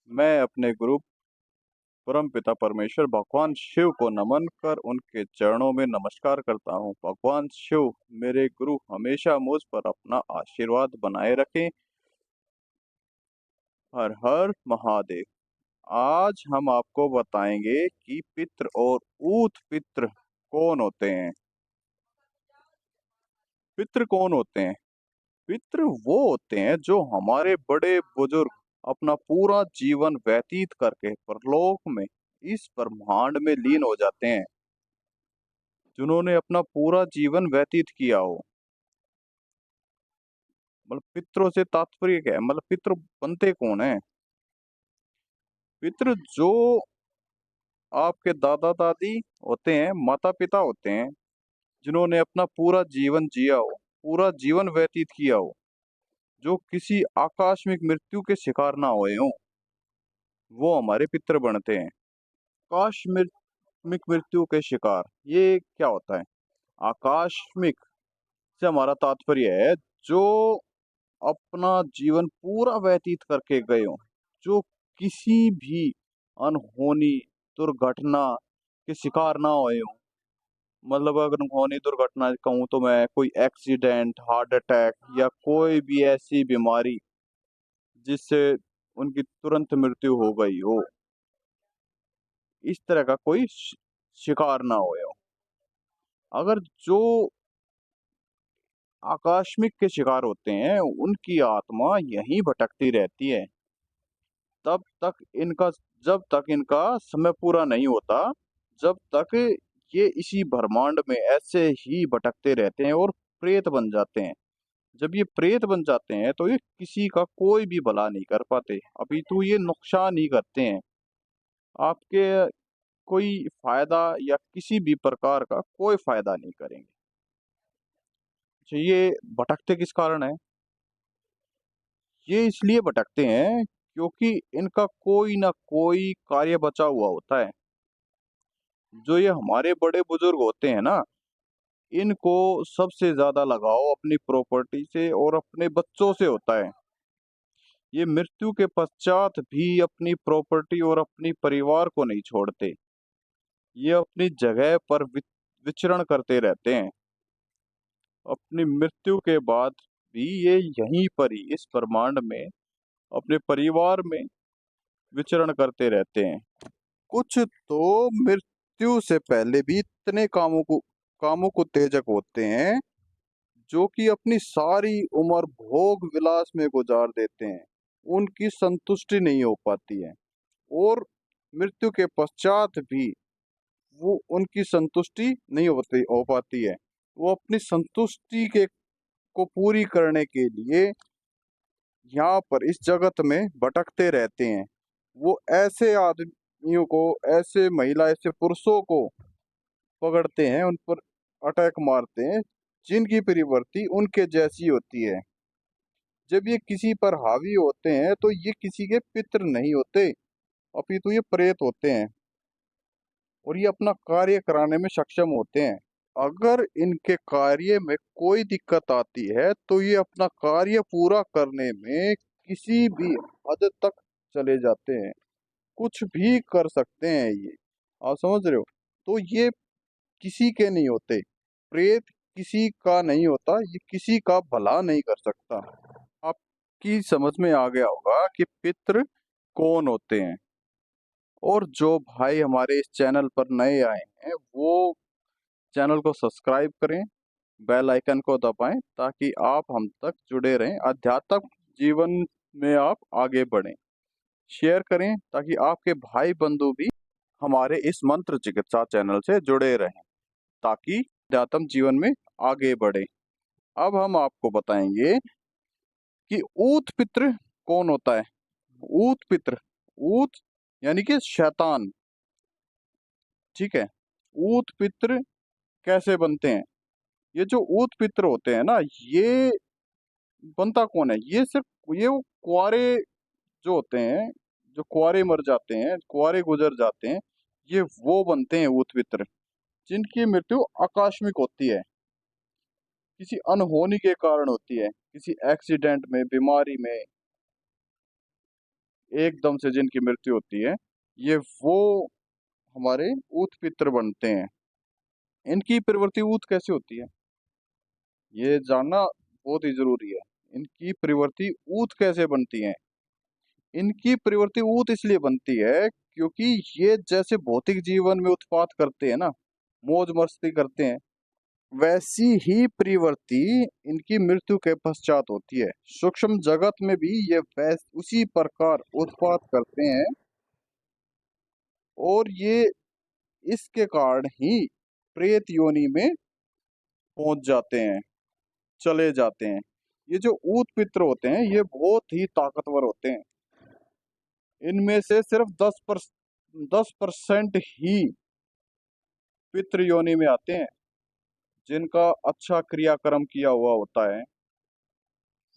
मैं अपने गुरु परम पिता परमेश्वर भगवान शिव को नमन कर उनके चरणों में नमस्कार करता हूँ। भगवान शिव मेरे गुरु हमेशा मुझ पर अपना आशीर्वाद बनाए रखें। हर हर महादेव। आज हम आपको बताएंगे कि पितृ और ऊत पितृ कौन होते हैं। पितृ कौन होते हैं? पितृ वो होते हैं जो हमारे बड़े बुजुर्ग अपना पूरा जीवन व्यतीत करके परलोक में इस ब्रह्मांड में लीन हो जाते हैं, जिन्होंने अपना पूरा जीवन व्यतीत किया हो। मतलब पितरों से तात्पर्य क्या है? मतलब पितृ बनते कौन है? पितृ जो आपके दादा दादी होते हैं, माता पिता होते हैं, जिन्होंने अपना पूरा जीवन जिया हो, पूरा जीवन व्यतीत किया हो, जो किसी आकस्मिक मृत्यु के शिकार ना हुए हो, वो हमारे पितृ बनते हैं। आकस्मिक मृत्यु के शिकार, ये क्या होता है? आकस्मिक से हमारा तात्पर्य है जो अपना जीवन पूरा व्यतीत करके गए हो, जो किसी भी अनहोनी दुर्घटना के शिकार ना हुए हो। मतलब अगर अनहोनी दुर्घटना कहूँ तो मैं कोई एक्सीडेंट, हार्ट अटैक या कोई भी ऐसी बीमारी जिससे उनकी तुरंत मृत्यु हो गई हो, इस तरह का कोई शिकार ना हुए हो। अगर जो आकस्मिक के शिकार होते हैं, उनकी आत्मा यहीं भटकती रहती है तब तक इनका जब तक इनका समय पूरा नहीं होता, जब तक ये इसी ब्रह्मांड में ऐसे ही भटकते रहते हैं और प्रेत बन जाते हैं। जब ये प्रेत बन जाते हैं तो ये किसी का कोई भी भला नहीं कर पाते, अपितु ये नुकसान ही करते हैं। आपके कोई फायदा या किसी भी प्रकार का कोई फायदा नहीं करेंगे। तो ये भटकते किस कारण है? ये इसलिए भटकते हैं क्योंकि इनका कोई ना कोई कार्य बचा हुआ होता है। जो ये हमारे बड़े बुजुर्ग होते हैं ना, इनको सबसे ज्यादा लगाव अपनी प्रॉपर्टी से और अपने बच्चों से होता है। ये मृत्यु के पश्चात भी अपनी प्रॉपर्टी और अपनी परिवार को नहीं छोड़ते। ये अपनी जगह पर विचरण करते रहते हैं। अपनी मृत्यु के बाद भी ये यहीं पर ही इस ब्रह्मांड में अपने परिवार में विचरण करते रहते हैं। कुछ तो मृत्यु से पहले भी इतने कामों को तेजक होते हैं, जो कि अपनी सारी उम्र भोग विलास में गुजार देते हैं। उनकी संतुष्टि नहीं हो पाती है और मृत्यु के पश्चात भी वो उनकी संतुष्टि नहीं हो पाती है। वो अपनी संतुष्टि के को पूरी करने के लिए यहाँ पर इस जगत में भटकते रहते हैं। वो ऐसे आदमियों को, ऐसे महिला, ऐसे पुरुषों को पकड़ते हैं, उन पर अटैक मारते हैं, जिनकी प्रवृत्ति उनके जैसी होती है। जब ये किसी पर हावी होते हैं तो ये किसी के पितृ नहीं होते, अपितु ये प्रेत होते हैं और ये अपना कार्य कराने में सक्षम होते हैं। अगर इनके कार्य में कोई दिक्कत आती है तो ये अपना कार्य पूरा करने में किसी भी हद तक चले जाते हैं। कुछ भी कर सकते हैं ये। आप समझ रहे हो? तो ये किसी के नहीं होते। प्रेत किसी का नहीं होता, ये किसी का भला नहीं कर सकता। आपकी समझ में आ गया होगा कि पितृ कौन होते हैं। और जो भाई हमारे इस चैनल पर नए आए हैं, वो चैनल को सब्सक्राइब करें, बेल आइकन को दबाएं, ताकि आप हम तक जुड़े रहें, आध्यात्मिक जीवन में आप आगे बढ़ें। शेयर करें ताकि आपके भाई बंधु भी हमारे इस मंत्र चिकित्सा चैनल से जुड़े रहें, ताकि अध्यात्म जीवन में आगे बढ़े। अब हम आपको बताएंगे कि ऊत पितृ कौन होता है। ऊत पितृ, ऊत यानी कि शैतान, ठीक है। ऊत पितृ कैसे बनते हैं? ये जो ऊत पितृ होते हैं ना, ये बनता कौन है? ये सिर्फ ये वो कुंवारे जो होते हैं, जो कुंवारे मर जाते हैं, कुंवारे गुजर जाते हैं, ये वो बनते हैं ऊत पितृ, जिनकी मृत्यु आकस्मिक होती है, किसी अनहोनी के कारण होती है, किसी एक्सीडेंट में, बीमारी में, एकदम से जिनकी मृत्यु होती है, ये वो हमारे ऊत पित्र बनते हैं। इनकी प्रवृत्ति ऊत कैसे होती है, ये जानना बहुत ही जरूरी है। इनकी प्रवृत्ति ऊत कैसे बनती है? इनकी प्रवृत्ति ऊत इसलिए बनती है क्योंकि ये जैसे भौतिक जीवन में उत्पात करते हैं ना, मौज मस्ती करते हैं, वैसी ही प्रवृत्ति इनकी मृत्यु के पश्चात होती है। सूक्ष्म जगत में भी ये वैस उसी प्रकार उत्पात करते हैं, और ये इसके कारण ही प्रेत योनि में पहुंच जाते हैं, चले जाते हैं। ये जो ऊत पित्र होते हैं ये बहुत ही ताकतवर होते हैं। इनमें से सिर्फ 10% ही पितृ योनि में आते हैं। जिनका अच्छा क्रियाक्रम किया हुआ होता है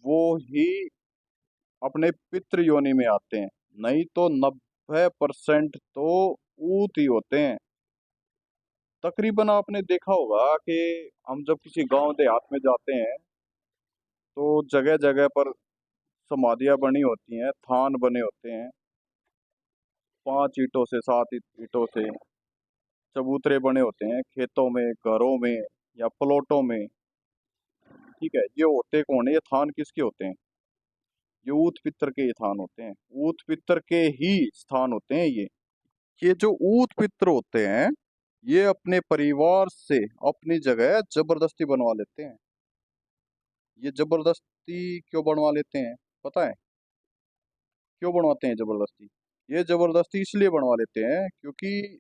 वो ही अपने पितृ योनि में आते हैं, नहीं तो 90% तो ऊत ही होते हैं। तकरीबन आपने देखा होगा कि हम जब किसी गांव देहात में जाते हैं तो जगह जगह पर समाधियां बनी होती हैं, थान बने होते हैं, 5 ईंटों से 7 ईंटों से चबूतरे बने होते हैं, खेतों में, घरों में या प्लॉटों में। ठीक है, ये होते कौन है, ये थान किसके होते हैं? ये ऊत पितर के ही थान होते हैं, ऊत पितर के ही स्थान होते हैं ये जो ऊत पितर होते हैं ये अपने परिवार से अपनी जगह जबरदस्ती बनवा लेते हैं। ये जबरदस्ती क्यों बनवा लेते हैं पता है? क्यों बनवाते हैं जबरदस्ती? ये जबरदस्ती इसलिए बनवा लेते हैं क्योंकि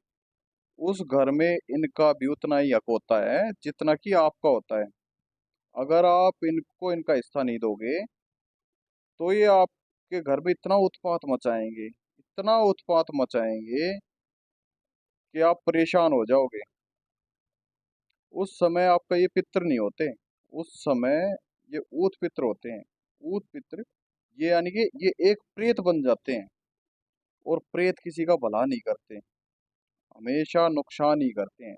उस घर में इनका भी उतना ही हक होता है जितना कि आपका होता है। अगर आप इनको इनका हिस्सा नहीं दोगे तो ये आपके घर में इतना उत्पात मचाएंगे, इतना उत्पात मचाएंगे कि आप परेशान हो जाओगे। उस समय आपका ये पित्र नहीं होते, उस समय ये ऊत पित्र होते हैं। ऊत पित्र ये यानी कि ये एक प्रेत बन जाते हैं, और प्रेत किसी का भला नहीं करते, हमेशा नुकसान ही करते हैं।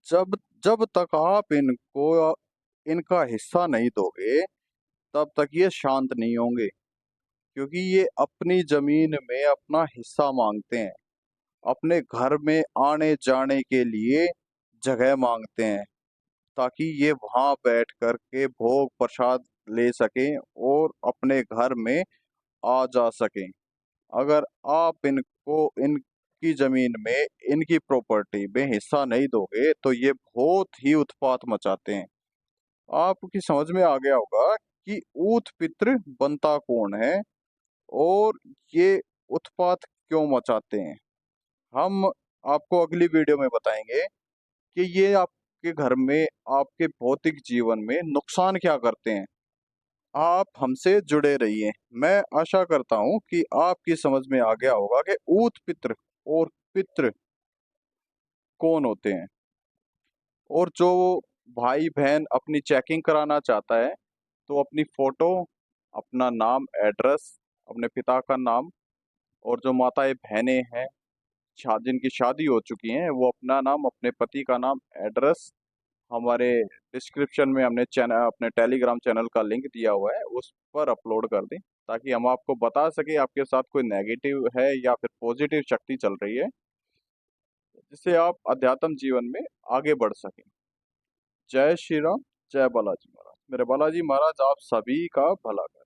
जब जब तक आप इनको इनका हिस्सा नहीं दोगे तब तक ये शांत नहीं होंगे, क्योंकि ये अपनी जमीन में अपना हिस्सा मांगते हैं, अपने घर में आने जाने के लिए जगह मांगते हैं, ताकि ये वहां बैठ कर के भोग प्रसाद ले सकें और अपने घर में आ जा सकें। अगर आप इनको इनकी जमीन में, इनकी प्रॉपर्टी में हिस्सा नहीं दोगे तो ये बहुत ही उत्पात मचाते हैं। आपकी समझ में आ गया होगा कि ऊत पितृ बनता कौन है और ये उत्पात क्यों मचाते हैं। हम आपको अगली वीडियो में बताएंगे कि ये आपके घर में, आपके भौतिक जीवन में नुकसान क्या करते हैं। आप हमसे जुड़े रहिए। मैं आशा करता हूं कि आपकी समझ में आ गया होगा कि ऊत पितृ और पितृ कौन होते हैं। और जो भाई बहन अपनी चेकिंग कराना चाहता है तो अपनी फोटो, अपना नाम, एड्रेस, अपने पिता का नाम, और जो माताएं बहनें हैं जिनकी शादी हो चुकी हैं वो अपना नाम, अपने पति का नाम, एड्रेस हमारे डिस्क्रिप्शन में हमने चैनल, अपने टेलीग्राम चैनल का लिंक दिया हुआ है, उस पर अपलोड कर दें, ताकि हम आपको बता सके आपके साथ कोई नेगेटिव है या फिर पॉजिटिव शक्ति चल रही है, जिससे आप अध्यात्म जीवन में आगे बढ़ सकें। जय श्री राम, जय बालाजी महाराज। मेरे बालाजी महाराज आप सभी का भला करें।